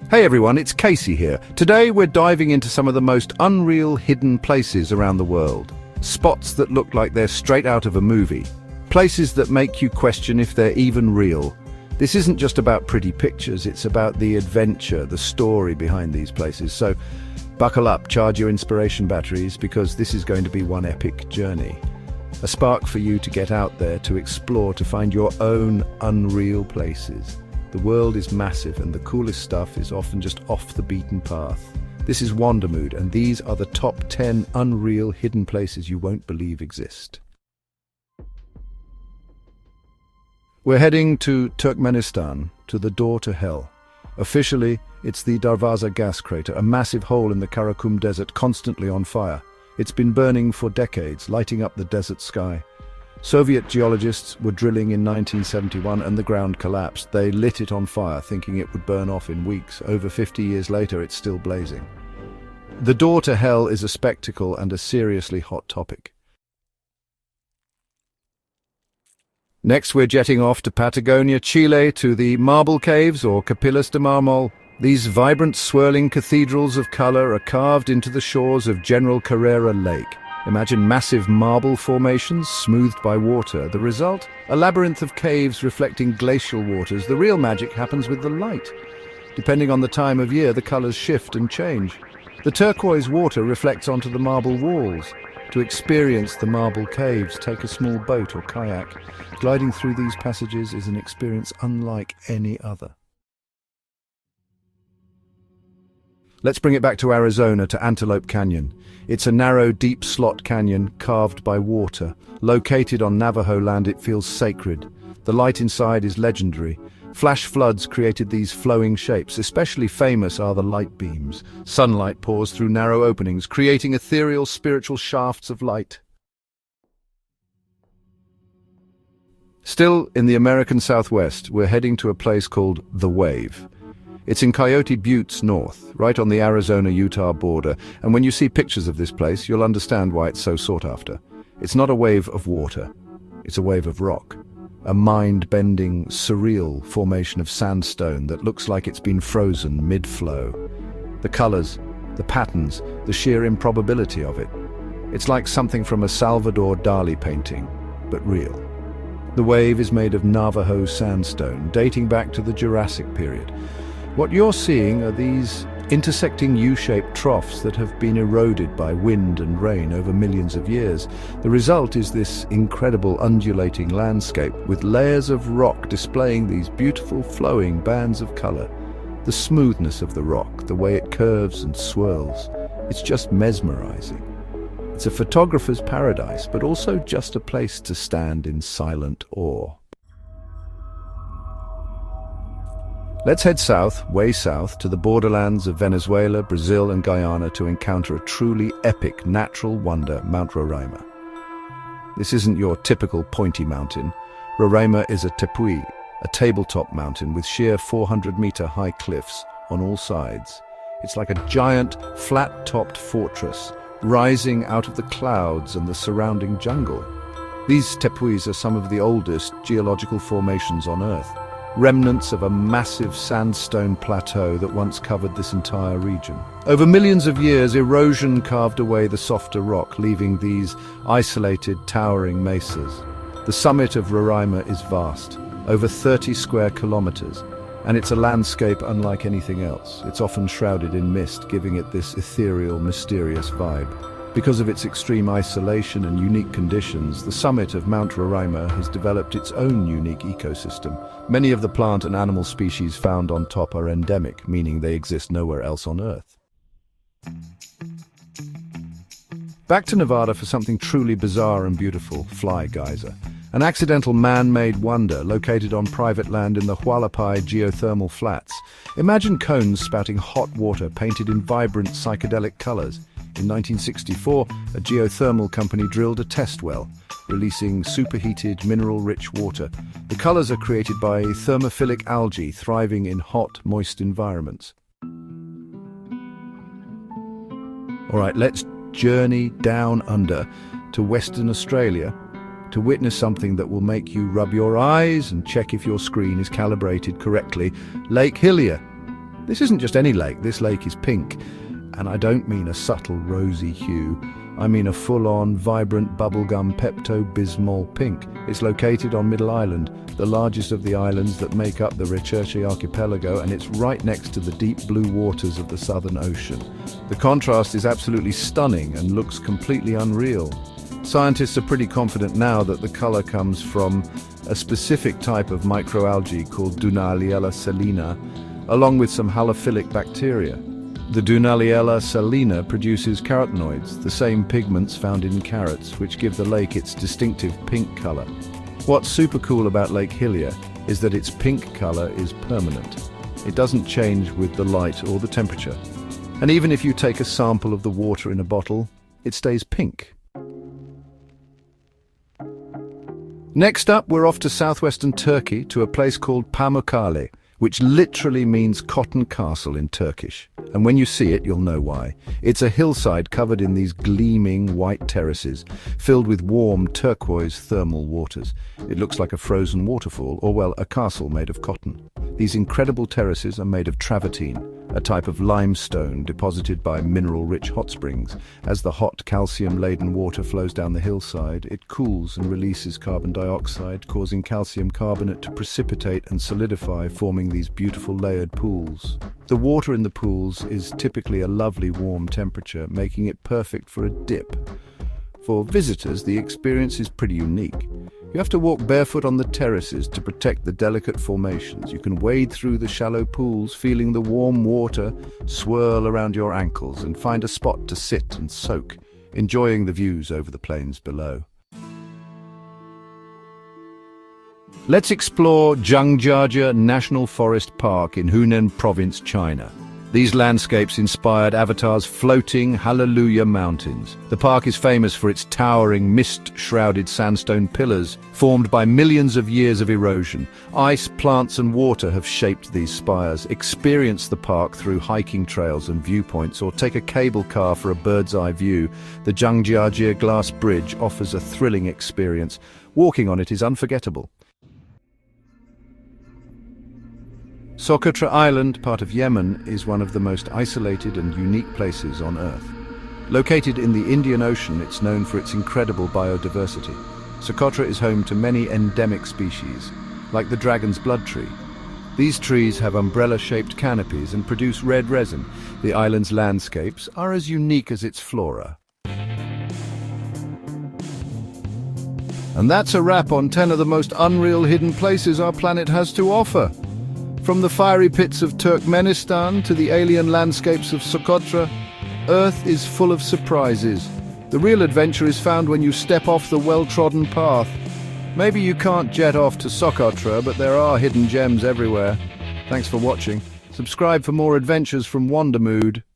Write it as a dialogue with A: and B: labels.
A: Hey everyone, it's Casey here. Today we're diving into some of the most unreal hidden places around the world. Spots that look like they're straight out of a movie. Places that make you question if they're even real. This isn't just about pretty pictures, it's about the adventure, the story behind these places. So buckle up, charge your inspiration batteries, because this is going to be one epic journey. A spark for you to get out there, to explore, to find your own unreal places. The world is massive and the coolest stuff is often just off the beaten path. This is Wandermood, and these are the top 10 unreal hidden places you won't believe exist. We're heading to Turkmenistan, to the door to hell. Officially, it's the Darvaza gas crater, a massive hole in the Karakum Desert constantly on fire. It's been burning for decades, lighting up the desert sky. Soviet geologists were drilling in 1971 and the ground collapsed. They lit it on fire, thinking it would burn off in weeks. Over 50 years later, it's still blazing. The door to hell is a spectacle and a seriously hot topic. Next, we're jetting off to Patagonia, Chile, to the Marble Caves, or Capillas de Marmol. These vibrant, swirling cathedrals of color are carved into the shores of General Carrera Lake. Imagine massive marble formations smoothed by water. The result? A labyrinth of caves reflecting glacial waters. The real magic happens with the light. Depending on the time of year, the colors shift and change. The turquoise water reflects onto the marble walls. To experience the marble caves, take a small boat or kayak. Gliding through these passages is an experience unlike any other. Let's bring it back to Arizona, to Antelope Canyon. It's a narrow, deep slot canyon carved by water. Located on Navajo land, it feels sacred. The light inside is legendary. Flash floods created these flowing shapes. Especially famous are the light beams. Sunlight pours through narrow openings, creating ethereal, spiritual shafts of light. Still in the American Southwest, we're heading to a place called The Wave. It's in Coyote Buttes North, right on the Arizona-Utah border, and when you see pictures of this place, you'll understand why it's so sought after. It's not a wave of water, it's a wave of rock. A mind-bending, surreal formation of sandstone that looks like it's been frozen mid-flow. The colors, the patterns, the sheer improbability of it. It's like something from a Salvador Dali painting, but real. The wave is made of Navajo sandstone, dating back to the Jurassic period. What you're seeing are these intersecting U-shaped troughs that have been eroded by wind and rain over millions of years. The result is this incredible undulating landscape with layers of rock displaying these beautiful flowing bands of color. The smoothness of the rock, the way it curves and swirls, it's just mesmerizing. It's a photographer's paradise, but also just a place to stand in silent awe. Let's head south, way south, to the borderlands of Venezuela, Brazil and Guyana to encounter a truly epic natural wonder, Mount Roraima. This isn't your typical pointy mountain. Roraima is a tepuy, a tabletop mountain with sheer 400-meter high cliffs on all sides. It's like a giant, flat-topped fortress, rising out of the clouds and the surrounding jungle. These tepuys are some of the oldest geological formations on Earth. Remnants of a massive sandstone plateau that once covered this entire region. Over millions of years, erosion carved away the softer rock, leaving these isolated, towering mesas. The summit of Roraima is vast, over 30 square kilometers, and it's a landscape unlike anything else. It's often shrouded in mist, giving it this ethereal, mysterious vibe. Because of its extreme isolation and unique conditions, the summit of Mount Roraima has developed its own unique ecosystem. Many of the plant and animal species found on top are endemic, meaning they exist nowhere else on Earth. Back to Nevada for something truly bizarre and beautiful, Fly Geyser. An accidental man-made wonder located on private land in the Hualapai geothermal flats. Imagine cones spouting hot water painted in vibrant psychedelic colors. In 1964, a geothermal company drilled a test well, releasing superheated, mineral-rich water. The colors are created by thermophilic algae thriving in hot, moist environments. All right, let's journey down under to Western Australia to witness something that will make you rub your eyes and check if your screen is calibrated correctly. Lake Hillier. This isn't just any lake, this lake is pink. And I don't mean a subtle rosy hue, I mean a full-on, vibrant bubblegum Pepto-Bismol pink. It's located on Middle Island, the largest of the islands that make up the Recherche archipelago, and it's right next to the deep blue waters of the Southern Ocean. The contrast is absolutely stunning and looks completely unreal. Scientists are pretty confident now that the color comes from a specific type of microalgae called Dunaliella salina, along with some halophilic bacteria. The Dunaliella salina produces carotenoids, the same pigments found in carrots, which give the lake its distinctive pink color. What's super cool about Lake Hillier is that its pink color is permanent. It doesn't change with the light or the temperature. And even if you take a sample of the water in a bottle, it stays pink. Next up, we're off to southwestern Turkey to a place called Pamukkale, which literally means cotton castle in Turkish. And when you see it, you'll know why. It's a hillside covered in these gleaming white terraces, filled with warm turquoise thermal waters. It looks like a frozen waterfall, or well, a castle made of cotton. These incredible terraces are made of travertine, a type of limestone deposited by mineral-rich hot springs. As the hot, calcium-laden water flows down the hillside, it cools and releases carbon dioxide, causing calcium carbonate to precipitate and solidify, forming these beautiful layered pools. The water in the pools is typically a lovely warm temperature, making it perfect for a dip. For visitors, the experience is pretty unique. You have to walk barefoot on the terraces to protect the delicate formations. You can wade through the shallow pools, feeling the warm water swirl around your ankles, and find a spot to sit and soak, enjoying the views over the plains below. Let's explore Zhangjiajie National Forest Park in Hunan Province, China. These landscapes inspired Avatar's floating Hallelujah Mountains. The park is famous for its towering, mist-shrouded sandstone pillars formed by millions of years of erosion. Ice, plants and water have shaped these spires. Experience the park through hiking trails and viewpoints, or take a cable car for a bird's-eye view. The Zhangjiajie Glass Bridge offers a thrilling experience. Walking on it is unforgettable. Socotra Island, part of Yemen, is one of the most isolated and unique places on Earth. Located in the Indian Ocean, it's known for its incredible biodiversity. Socotra is home to many endemic species, like the dragon's blood tree. These trees have umbrella-shaped canopies and produce red resin. The island's landscapes are as unique as its flora. And that's a wrap on 10 of the most unreal hidden places our planet has to offer. From the fiery pits of Turkmenistan to the alien landscapes of Socotra, Earth is full of surprises. The real adventure is found when you step off the well-trodden path. Maybe you can't jet off to Socotra, but there are hidden gems everywhere. Thanks for watching. Subscribe for more adventures from Wandermood.